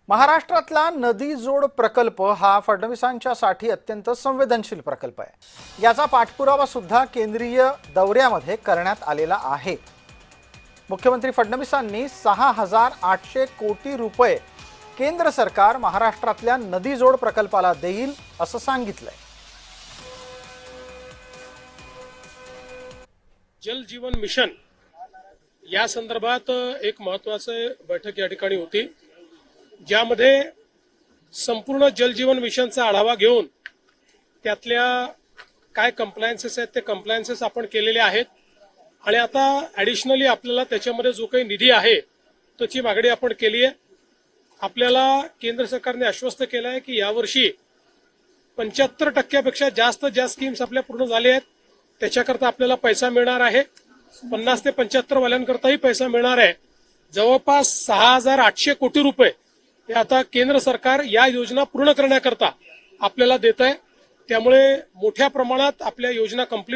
महाराष्ट्रातला नदी जोड प्रकल्प हा फडणवीसांच्यासाठी अत्यंत संवेदनशील प्रकल्प आहे। याचा पाठपुरावा सुद्धा केंद्रीय दौऱ्यामध्ये करण्यात आलेला आहे। मुख्यमंत्री फडणवीसांनी 6,800 कोटी रुपये केंद्र सरकार महाराष्ट्रातल्या नदी जोड प्रकल्पाला देईल असं सांगितलंय। जल जीवन मिशन या संदर्भात एक महत्त्वाची बैठक या ठिकाणी होती, ज्यामध्ये संपूर्ण जल जीवन मिशनचा आढावा घेऊन त्यातल्या काय कंप्लायन्सेस आहेत ते कंप्लायन्सेस आपण केलेले आहेत आणि आता ॲडिशनली आपल्याला त्याच्यामध्ये जो काही निधी आहे त्याची मागणी आपण केली आहे। आपल्याला केंद्र सरकारने आश्वस्त केलं आहे की यावर्षी 75% जास्त ज्या स्कीम्स आपल्या पूर्ण झाल्या आहेत त्याच्याकरता आपल्याला पैसा मिळणार आहे। 50 ते 75 वाल्यांकरताही पैसा मिळणार आहे। जवळपास 6,800 कोटी रुपये हे आता केंद्र सरकार या योजना पूर्ण करण्याकरता आपल्याला देत आहे। त्यामुळे मोठ्या प्रमाणात आपल्या योजना कंप्लीट